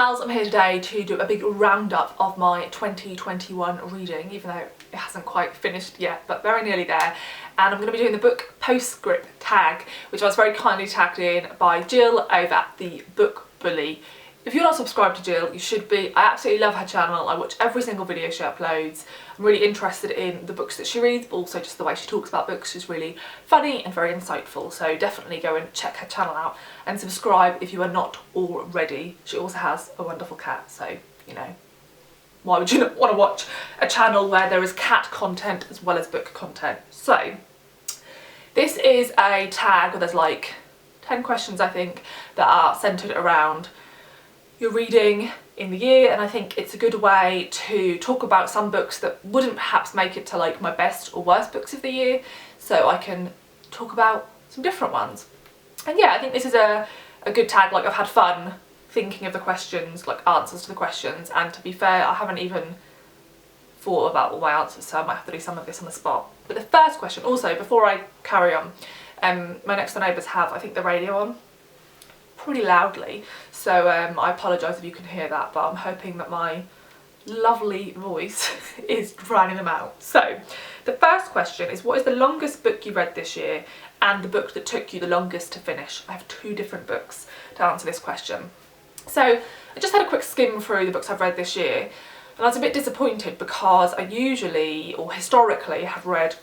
pals, I'm here today to do a big roundup of my 2021 reading, even though it hasn't quite finished yet, but very nearly there. And I'm going to be doing the book Postscript tag, which I was very kindly tagged in by Jill over at the Book Bully. If you're not subscribed to Jill, you should be. I absolutely love her channel. I watch every single video she uploads. I'm really interested in the books that she reads, but also just the way she talks about books. She's really funny and very insightful, so definitely go and check her channel out and subscribe if you are not already. She also has a wonderful cat, so, you know, why would you not want to watch a channel where there is cat content as well as book content? So, this is a tag where there's like 10 questions, I think, that are centred around your reading in the year, and I think it's a good way to talk about some books that wouldn't perhaps make it to like my best or worst books of the year, so I can talk about some different ones. And yeah, I think this is a good tag. Like, I've had fun thinking of the questions, like answers to the questions, and to be fair, I haven't even thought about all my answers, so I might have to do some of this on the spot. But the first question, also before I carry on, my next door neighbours have, I think, the radio on pretty loudly, so I apologise if you can hear that, but I'm hoping that my lovely voice is drowning them out. So the first question is, what is the longest book you read this year and the book that took you the longest to finish? I have two different books to answer this question. So I just had a quick skim through the books I've read this year, and I was a bit disappointed because I usually, or historically, have read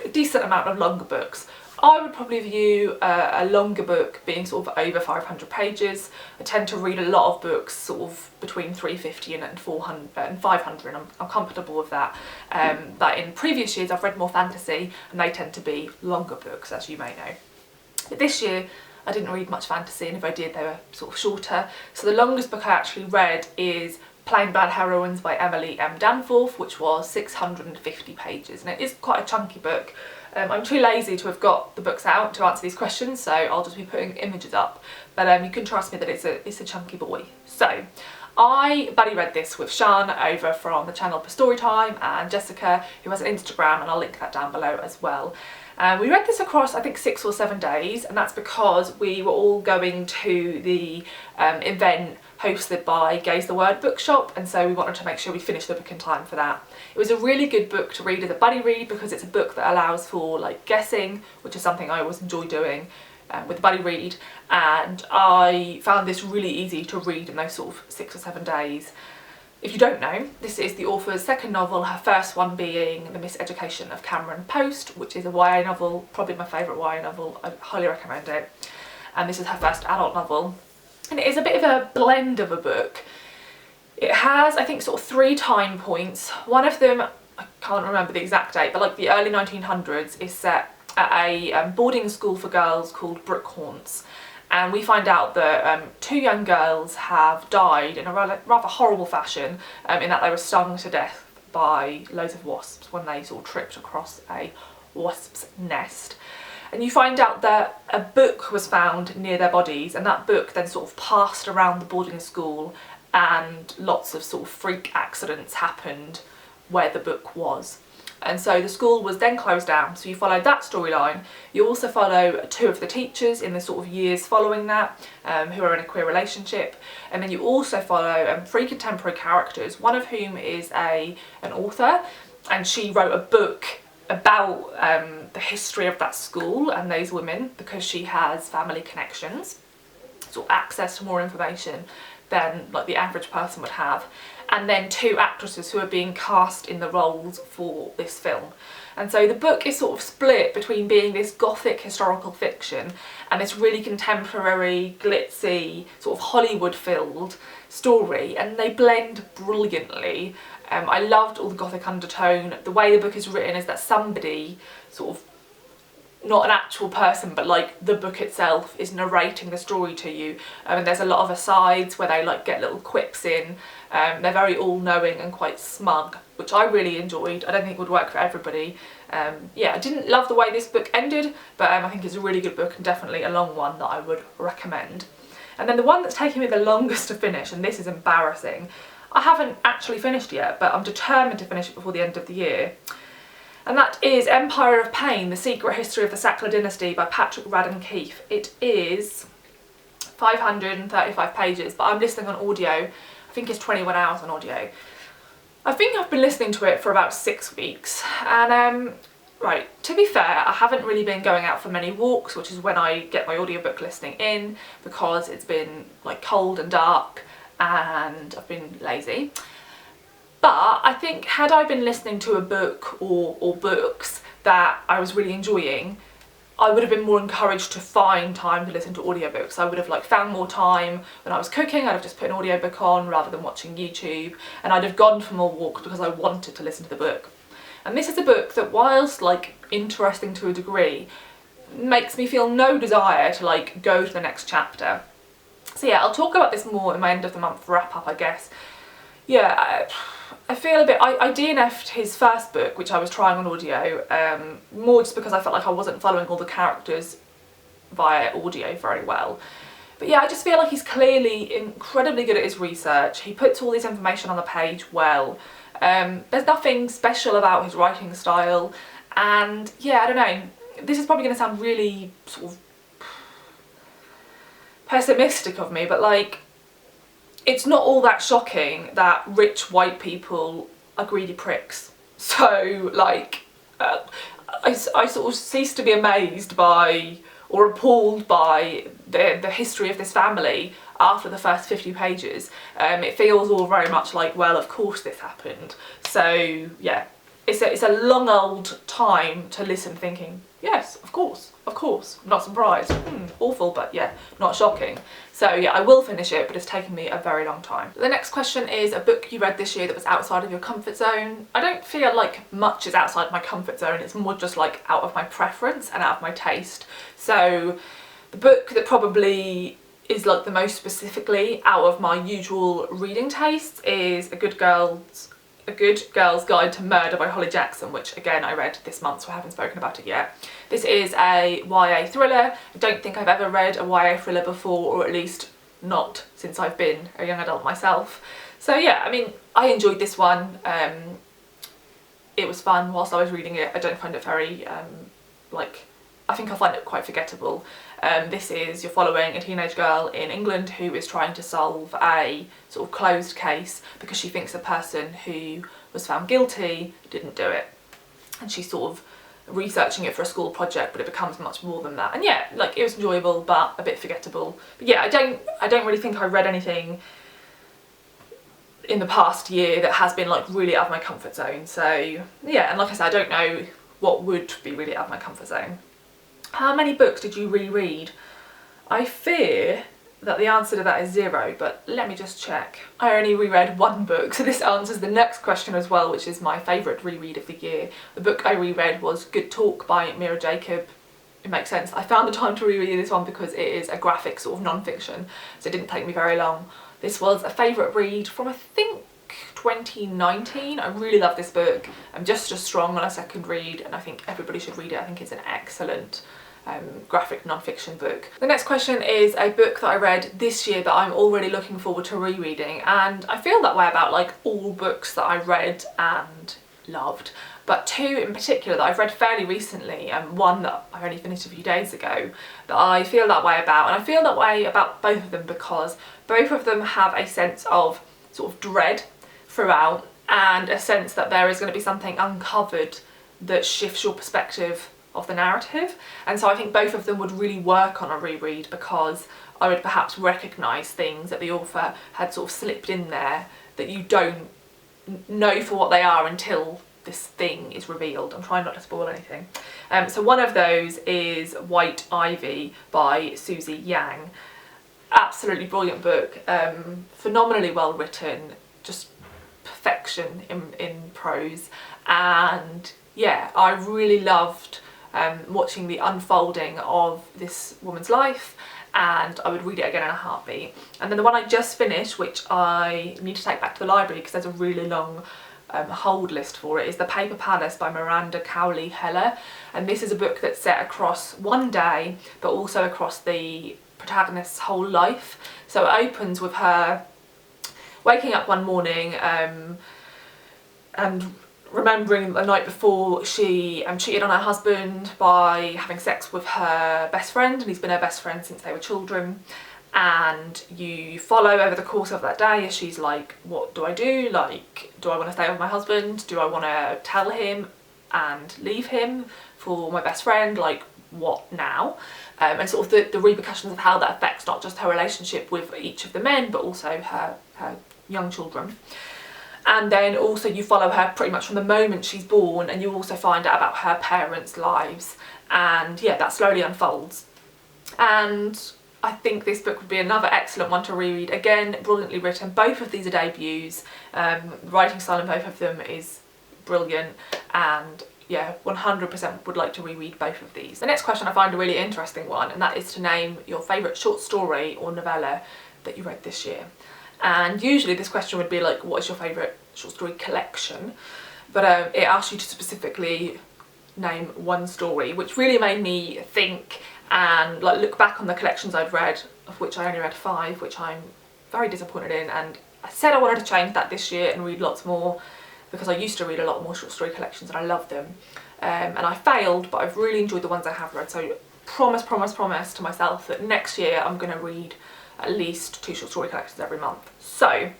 a decent amount of longer books. I would probably view a longer book being sort of over 500 pages. I tend to read a lot of books sort of between 350 and 400 and 500, and I'm comfortable with that. But in previous years I've read more fantasy, and they tend to be longer books, as you may know. But this year I didn't read much fantasy, and if I did, they were sort of shorter. So the longest book I actually read is Bad Heroines by Emily M. Danforth, which was 650 pages, and it is quite a chunky book. I'm too lazy to have got the books out to answer these questions, so I'll just be putting images up, but you can trust me that it's a chunky boy. So I buddy read this with Sean over from the channel for Storytime, and Jessica, who has an Instagram, and I'll link that down below as well. We read this across, I think, 6 or 7 days, and that's because we were all going to the event hosted by Gaze the Word Bookshop, and so we wanted to make sure we finished the book in time for that. It was a really good book to read as a buddy read because it's a book that allows for like guessing, which is something I always enjoy doing with a buddy read, and I found this really easy to read in those sort of 6 or 7 days. If you don't know, this is the author's second novel, her first one being The Miseducation of Cameron Post, which is a YA novel, probably my favourite YA novel. I highly recommend it. And this is her first adult novel. And it is a bit of a blend of a book. It has, I think, sort of 3 time points. One of them, I can't remember the exact date, but like the early 1900s, is set at a boarding school for girls called Brookhaunts. And we find out that 2 young girls have died in a rather horrible fashion, in that they were stung to death by loads of wasps when they sort of tripped across a wasp's nest. And you find out that a book was found near their bodies, and that book then sort of passed around the boarding school, and lots of sort of freak accidents happened where the book was. And so the school was then closed down, so you follow that storyline. You also follow 2 of the teachers in the sort of years following that, who are in a queer relationship. And then you also follow 3 contemporary characters, one of whom is an author, and she wrote a book about the history of that school and those women because she has family connections, sort of access to more information than like the average person would have. And then 2 actresses who are being cast in the roles for this film. And so the book is sort of split between being this gothic historical fiction and this really contemporary, glitzy, sort of Hollywood-filled story, and they blend brilliantly. I loved all the gothic undertone. The way the book is written is that somebody, sort of not an actual person, but like the book itself, is narrating the story to you, and there's a lot of asides where they like get little quips in. They're very all-knowing and quite smug, which I really enjoyed. I don't think it would work for everybody. Yeah, I didn't love the way this book ended, but I think it's a really good book and definitely a long one that I would recommend. And then the one that's taken me the longest to finish, and this is embarrassing, I haven't actually finished yet, but I'm determined to finish it before the end of the year. And that is Empire of Pain, The Secret History of the Sackler Dynasty by Patrick Radden Keefe. It is 535 pages, but I'm listening on audio. I think it's 21 hours on audio. I think I've been listening to it for about 6 weeks, and right, to be fair, I haven't really been going out for many walks, which is when I get my audiobook listening in, because it's been like cold and dark and I've been lazy. But I think had I been listening to a book or books that I was really enjoying, I would have been more encouraged to find time to listen to audiobooks. I would have like found more time when I was cooking. I'd have just put an audiobook on rather than watching YouTube, and I'd have gone for more walks because I wanted to listen to the book. And this is a book that, whilst like interesting to a degree, makes me feel no desire to like go to the next chapter. So yeah, I'll talk about this more in my end of the month wrap up, I guess. Yeah, I feel a bit, I DNF'd his first book, which I was trying on audio, more just because I felt like I wasn't following all the characters via audio very well. But yeah, I just feel like he's clearly incredibly good at his research. He puts all this information on the page well. There's nothing special about his writing style, and yeah, I don't know, this is probably going to sound really sort of pessimistic of me, but like, it's not all that shocking that rich white people are greedy pricks. So like, I sort of cease to be amazed by or appalled by the history of this family after the first 50 pages. It feels all very much like, well, of course this happened. So yeah, it's a long old time to listen thinking, yes, of course, not surprised. Awful, but yeah, not shocking. So yeah, I will finish it, but it's taken me a very long time. The next question is a book you read this year that was outside of your comfort zone. I don't feel like much is outside my comfort zone, it's more just like out of my preference and out of my taste. So the book that probably is like the most specifically out of my usual reading tastes is A Good Girl's Guide to Murder by Holly Jackson, which again I read this month, so I haven't spoken about it yet. This is a YA thriller. I don't think I've ever read a YA thriller before, or at least not since I've been a young adult myself. So yeah, I mean, I enjoyed this one. It was fun whilst I was reading it. I don't find it very, I think I find it quite forgettable. This is, you're following a teenage girl in England who is trying to solve a sort of closed case because she thinks the person who was found guilty didn't do it. And she's sort of researching it for a school project, but it becomes much more than that. And yeah, like, it was enjoyable, but a bit forgettable. But yeah, I don't really think I read anything in the past year that has been like really out of my comfort zone. So yeah, and like I said, I don't know what would be really out of my comfort zone. How many books did you reread? I fear that the answer to that is 0, but let me just check. I only reread 1 book, so this answers the next question as well, which is my favourite reread of the year. The book I reread was Good Talk by Mira Jacob. It makes sense. I found the time to reread this one because it is a graphic sort of non-fiction, so it didn't take me very long. This was a favourite read from, I think, 2019. I really love this book. I'm just as strong on a second read, and I think everybody should read it. I think it's an excellent graphic non-fiction book. The next question is a book that I read this year that I'm already looking forward to rereading, and I feel that way about like all books that I read and loved, but 2 in particular that I've read fairly recently, and one that I only finished a few days ago, that I feel that way about. And I feel that way about both of them because both of them have a sense of sort of dread throughout, and a sense that there is going to be something uncovered that shifts your perspective of the narrative. And so I think both of them would really work on a reread because I would perhaps recognise things that the author had sort of slipped in there that you don't know for what they are until this thing is revealed. I'm trying not to spoil anything. So one of those is White Ivy by Susie Yang. Absolutely brilliant book, phenomenally well written, just perfection in prose, and yeah, I really loved watching the unfolding of this woman's life, and I would read it again in a heartbeat. And then the one I just finished, which I need to take back to the library because there's a really long hold list for it, is The Paper Palace by Miranda Cowley Heller. And this is a book that's set across one day but also across the protagonist's whole life. So it opens with her waking up one morning and remembering the night before she cheated on her husband by having sex with her best friend, and he's been her best friend since they were children. and you follow over the course of that day as she's like, what do I do? Like, do I want to stay with my husband? Do I want to tell him and leave him for my best friend? Like, what now? And sort of the repercussions of how that affects not just her relationship with each of the men, but also her young children. And then also you follow her pretty much from the moment she's born, and you also find out about her parents' lives, and yeah, that slowly unfolds. And I think this book would be another excellent one to reread. Again, brilliantly written. Both of these are debuts. Writing style in both of them is brilliant, and yeah, 100% would like to reread both of these. The next question I find a really interesting one, and that is to name your favourite short story or novella that you read this year. And usually this question would be like, what is your favourite short story collection? But it asks you to specifically name one story, which really made me think and like look back on the collections I'd read, of which I only read 5, which I'm very disappointed in. And I said I wanted to change that this year and read lots more, because I used to read a lot more short story collections and I love them. And I failed, but I've really enjoyed the ones I have read. So promise to myself that next year I'm going to read at least 2 short story collections every month. So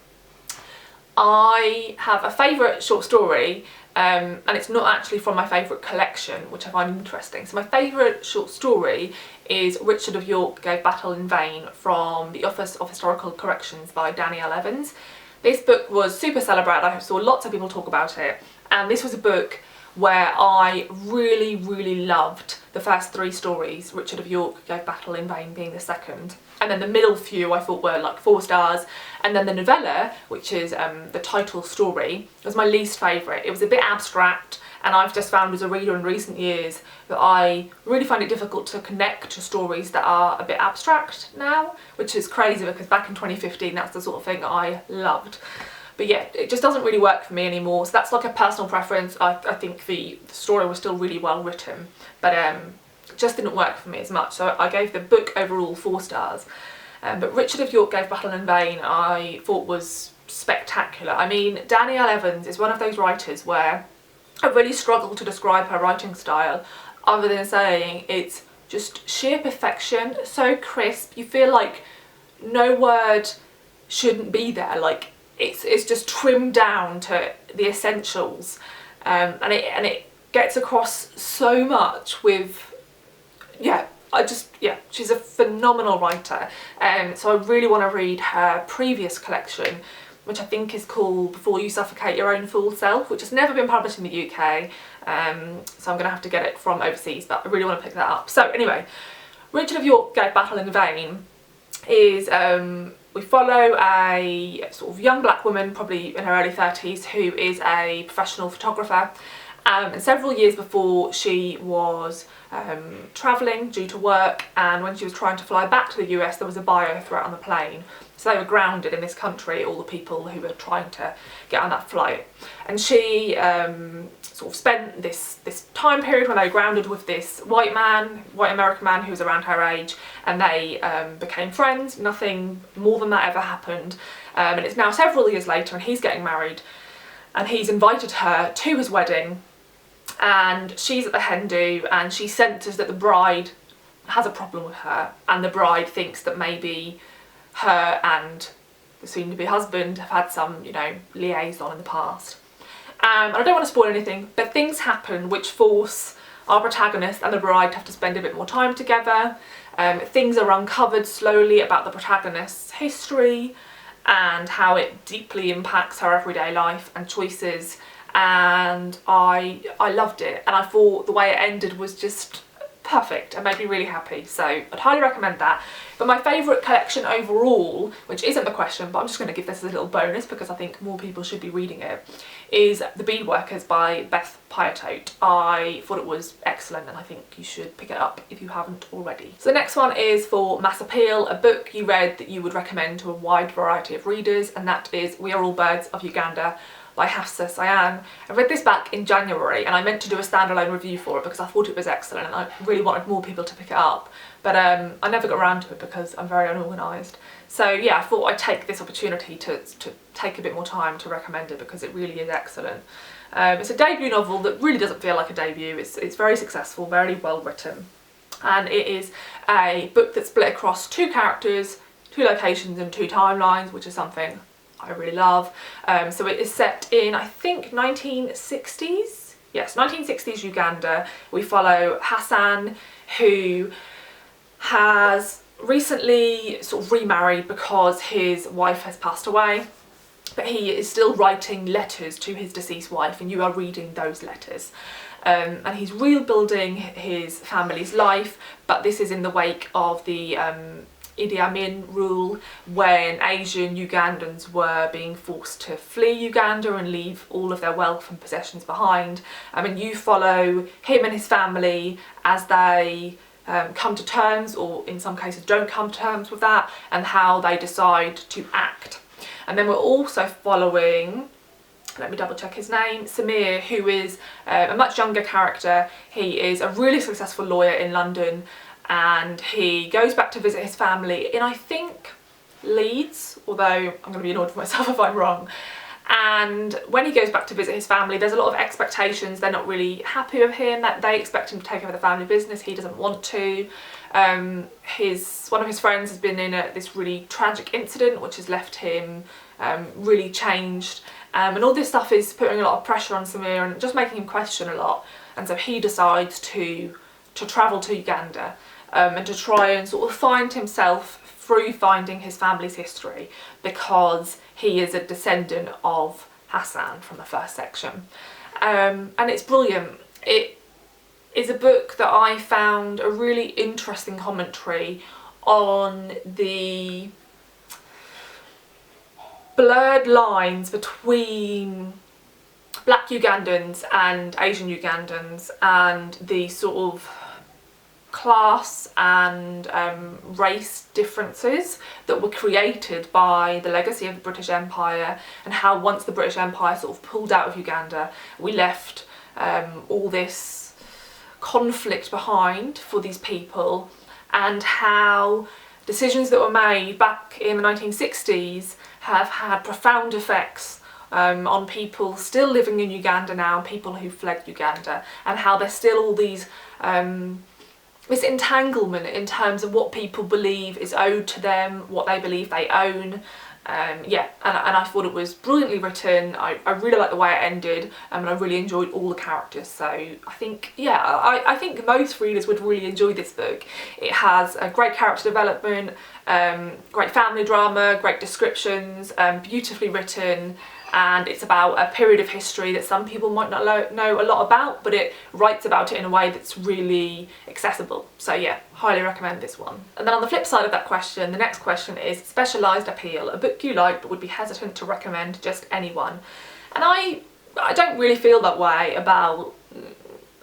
I have a favourite short story, and it's not actually from my favourite collection, which I find interesting. So my favourite short story is Richard of York Gave Battle in Vain, from the Office of Historical Corrections by Danielle Evans. This book was super celebrated. I saw lots of people talk about it, and this was a book where I really loved the first 3 stories, Richard of York Gave Battle in Vain being the second, and then the middle few I thought were like 4 stars, and then the novella, which is the title story, was my least favourite. It was a bit abstract, and I've just found as a reader in recent years that I really find it difficult to connect to stories that are a bit abstract now, which is crazy because back in 2015 that's the sort of thing I loved. But yeah, it just doesn't really work for me anymore, so that's like a personal preference. I think the story was still really well written, but it just didn't work for me as much, so I gave the book overall 4 stars. But Richard of York Gave Battle in Vain I thought was spectacular. I mean, Danielle Evans is one of those writers where I really struggle to describe her writing style other than saying it's just sheer perfection, so crisp, you feel like no word shouldn't be there, like it's just trimmed down to the essentials, and it gets across so much with, yeah, she's a phenomenal writer. So I really want to read her previous collection, which I think is called Before You Suffocate Your Own Fool Self, which has never been published in the UK, so I'm going to have to get it from overseas, but I really want to pick that up. So anyway, Richard of York Gave Battle in Vain is, we follow a sort of young black woman, probably in her early 30s, who is a professional photographer. And several years before, she was travelling due to work, and when she was trying to fly back to the US there was a bio threat on the plane. So they were grounded in this country, all the people who were trying to get on that flight. And she sort of spent this time period when they were grounded with this white American man who was around her age, and they became friends. Nothing more than that ever happened. And it's now several years later and he's getting married, and he's invited her to his wedding, and she's at the hen do, and she senses that the bride has a problem with her, and the bride thinks that maybe her and the soon-to-be husband have had some, you know, liaison in the past. And I don't want to spoil anything, but things happen which force our protagonist and the bride to have to spend a bit more time together. Things are uncovered slowly about the protagonist's history and how it deeply impacts her everyday life and choices, and I loved it, and I thought the way it ended was just perfect and made me really happy, so I'd highly recommend that. But my favourite collection overall, which isn't the question, but I'm just going to give this as a little bonus because I think more people should be reading it, is The Beadworkers by Beth Piatote. I thought it was excellent and I think you should pick it up if you haven't already. So the next one is for Mass Appeal, a book you read that you would recommend to a wide variety of readers, and that is We Are All Birds of Uganda by Hafsa Sayan. I read this back in January and I meant to do a standalone review for it because I thought it was excellent and I really wanted more people to pick it up, but I never got around to it because I'm very unorganised. So yeah, I thought I'd take this opportunity to take a bit more time to recommend it because it really is excellent. It's a debut novel that really doesn't feel like a debut. It's very successful, very well written, and it is a book that's split across 2 characters 2 locations and 2 timelines, which is something I really love. So it is set in, I think, 1960s? Yes, 1960s Uganda. We follow Hassan, who has recently sort of remarried because his wife has passed away, but he is still writing letters to his deceased wife, and you are reading those letters. And he's rebuilding his family's life, but this is in the wake of the Idi Amin rule, when Asian Ugandans were being forced to flee Uganda and leave all of their wealth and possessions behind. And you follow him and his family as they come to terms, or in some cases don't come to terms with that, and how they decide to act. And then we're also following, let me double check his name, Samir, who is a much younger character. He is a really successful lawyer in London, and he goes back to visit his family in, I think, Leeds, although I'm going to be annoyed with myself if I'm wrong. And when he goes back to visit his family, there's a lot of expectations. They're not really happy with him, that they expect him to take over the family business. He doesn't want to. One of his friends has been in this really tragic incident, which has left him really changed. And all this stuff is putting a lot of pressure on Samir and just making him question a lot. And so he decides to travel to Uganda and to try and sort of find himself through finding his family's history, because he is a descendant of Hassan from the first section. And it's brilliant. It is a book that I found a really interesting commentary on the blurred lines between Black Ugandans and Asian Ugandans, and the sort of class and race differences that were created by the legacy of the British Empire, and how once the British Empire sort of pulled out of Uganda, we left all this conflict behind for these people, and how decisions that were made back in the 1960s have had profound effects on people still living in Uganda now, people who fled Uganda, and how there's still all these this entanglement in terms of what people believe is owed to them, what they believe they own. Yeah, and I thought it was brilliantly written. I really liked the way it ended, and I really enjoyed all the characters. So I think, yeah, I think most readers would really enjoy this book. It has a great character development, great family drama, great descriptions, beautifully written, and it's about a period of history that some people might not know a lot about, but it writes about it in a way that's really accessible. So yeah, highly recommend this one. And then on the flip side of that question, the next question is specialised appeal, a book you like but would be hesitant to recommend just anyone. And I don't really feel that way about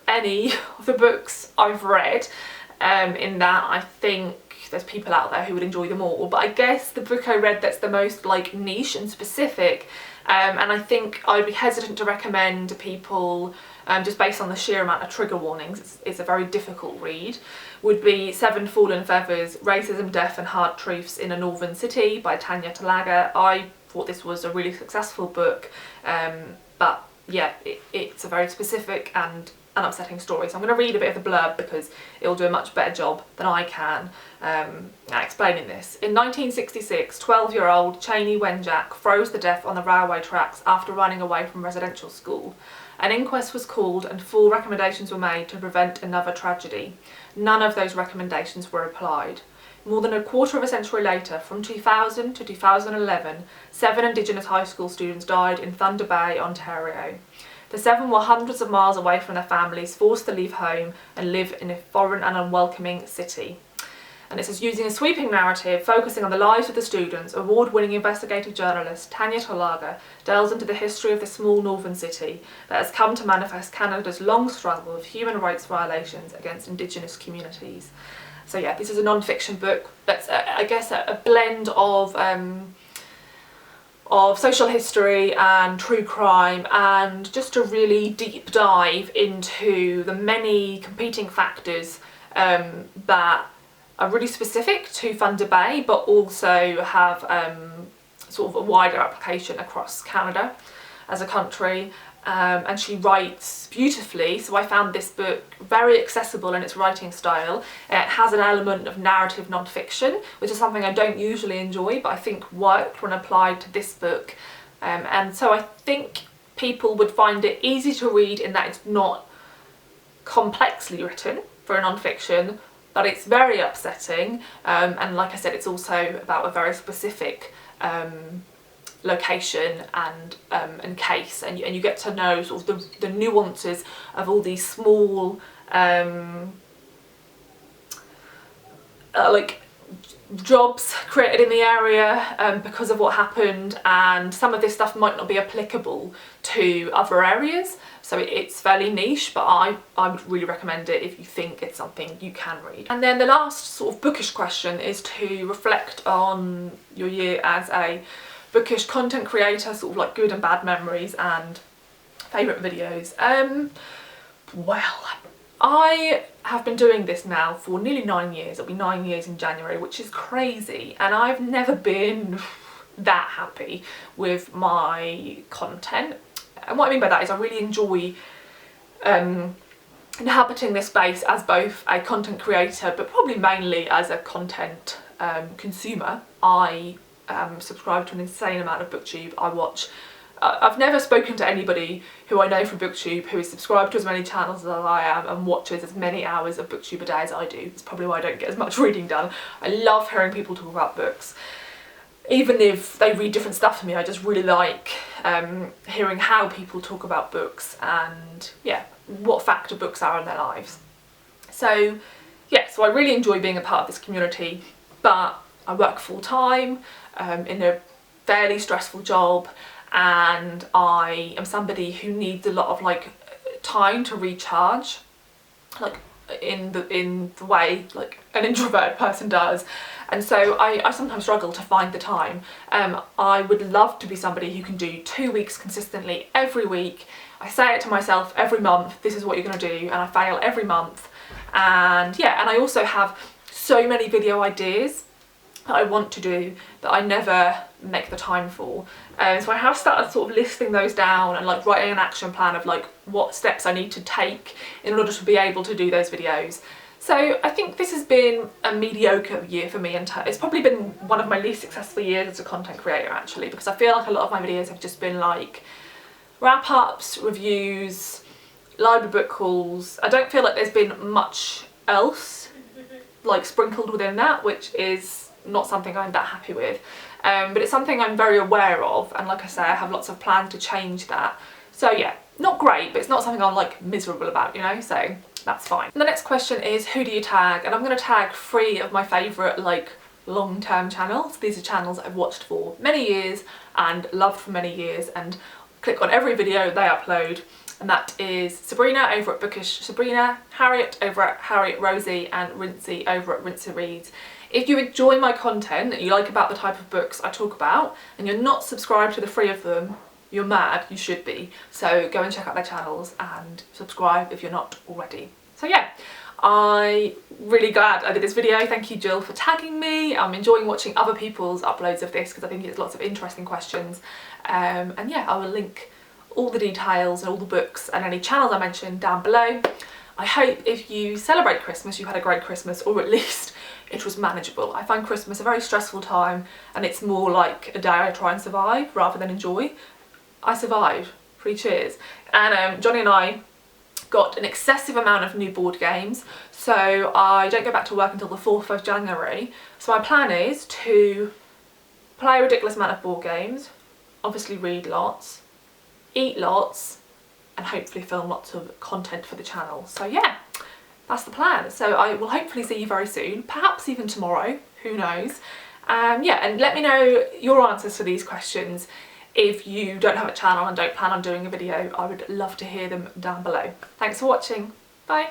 any of the books I've read, in that I think there's people out there who would enjoy them all, but I guess the book I read that's the most like niche and specific, and I think I'd be hesitant to recommend to people just based on the sheer amount of trigger warnings, it's a very difficult read, would be Seven Fallen Feathers, Racism, Death and Hard Truths in a Northern City by Tanya Talaga. I thought this was a really successful book, but yeah, it's a very specific and an upsetting story. So I'm going to read a bit of the blurb because it'll do a much better job than I can at explaining this. In 1966, 12-year-old Cheney Wenjack froze to death on the railway tracks after running away from residential school. An inquest was called and 4 recommendations were made to prevent another tragedy. None of those recommendations were applied. More than a quarter of a century later, from 2000 to 2011, 7 Indigenous high school students died in Thunder Bay, Ontario. The 7 were hundreds of miles away from their families, forced to leave home and live in a foreign and unwelcoming city. And it says, using a sweeping narrative focusing on the lives of the students, award-winning investigative journalist Tanya Talaga delves into the history of the small northern city that has come to manifest Canada's long struggle with human rights violations against Indigenous communities. So yeah, this is a non-fiction book that's, I guess, a blend of social history and true crime, and just a really deep dive into the many competing factors that are really specific to Thunder Bay, but also have sort of a wider application across Canada as a country. and she writes beautifully, so I found this book very accessible in its writing style. It has an element of narrative non-fiction, which is something I don't usually enjoy, but I think worked when applied to this book. And so I think people would find it easy to read in that it's not complexly written for a non-fiction, but it's very upsetting, and like I said, it's also about a very specific location and case, and you get to know sort of the nuances of all these small like jobs created in the area because of what happened, and some of this stuff might not be applicable to other areas, so it's fairly niche, but I would really recommend it if you think it's something you can read. And then the last sort of bookish question is to reflect on your year as a bookish content creator, sort of like good and bad memories and favourite videos. Well, I have been doing this now for nearly 9 years. It'll be 9 years in January, which is crazy, and I've never been that happy with my content. And what I mean by that is I really enjoy inhabiting this space as both a content creator, but probably mainly as a content consumer. I subscribe to an insane amount of booktube. I watch I've never spoken to anybody who I know from booktube who is subscribed to as many channels as I am and watches as many hours of booktube a day as I do. It's probably why I don't get as much reading done. I love hearing people talk about books. Even if they read different stuff to me, I just really like hearing how people talk about books and yeah, what factor books are in their lives. So yeah, so I really enjoy being a part of this community, but I work full time in a fairly stressful job, and I am somebody who needs a lot of like time to recharge, like in the way like an introverted person does, and so I sometimes struggle to find the time. I would love to be somebody who can do 2 weeks consistently every week. I say it to myself every month, this is what you're going to do, and I fail every month. And yeah, and I also have so many video ideas that I want to do that I never make the time for. So I have started sort of listing those down and like writing an action plan of like what steps I need to take in order to be able to do those videos. So I think this has been a mediocre year for me, and it's probably been one of my least successful years as a content creator actually, because I feel like a lot of my videos have just been like wrap-ups, reviews, library book hauls. I don't feel like there's been much else like sprinkled within that, which is not something I'm that happy with, but it's something I'm very aware of, and like I say, I have lots of plans to change that. So yeah, not great, but it's not something I'm like miserable about, you know, so that's fine. And the next question is, who do you tag? And I'm going to tag 3 of my favourite like long-term channels. These are channels I've watched for many years and loved for many years and click on every video they upload, and that is Sabrina over at Bookish Sabrina, Harriet over at Harriet Rosie, and Rincey over at Rincey Reads. If you enjoy my content and you like about the type of books I talk about and you're not subscribed to the 3 of them, you're mad, you should be. So go and check out their channels and subscribe if you're not already. So yeah, I'm really glad I did this video. Thank you, Jill, for tagging me. I'm enjoying watching other people's uploads of this because I think it's lots of interesting questions. And yeah, I will link all the details and all the books and any channels I mentioned down below. I hope if you celebrate Christmas, you had a great Christmas, or at least it was manageable. I find Christmas a very stressful time, and it's more like a day I try and survive rather than enjoy. I survived, 3 cheers. And Johnny and I got an excessive amount of new board games, so I don't go back to work until the 4th of January. So my plan is to play a ridiculous amount of board games, obviously read lots, eat lots, and hopefully film lots of content for the channel. So yeah, that's the plan. So I will hopefully see you very soon, perhaps even tomorrow, who knows. Yeah, and let me know your answers to these questions. If you don't have a channel and don't plan on doing a video, I would love to hear them down below. Thanks for watching. Bye.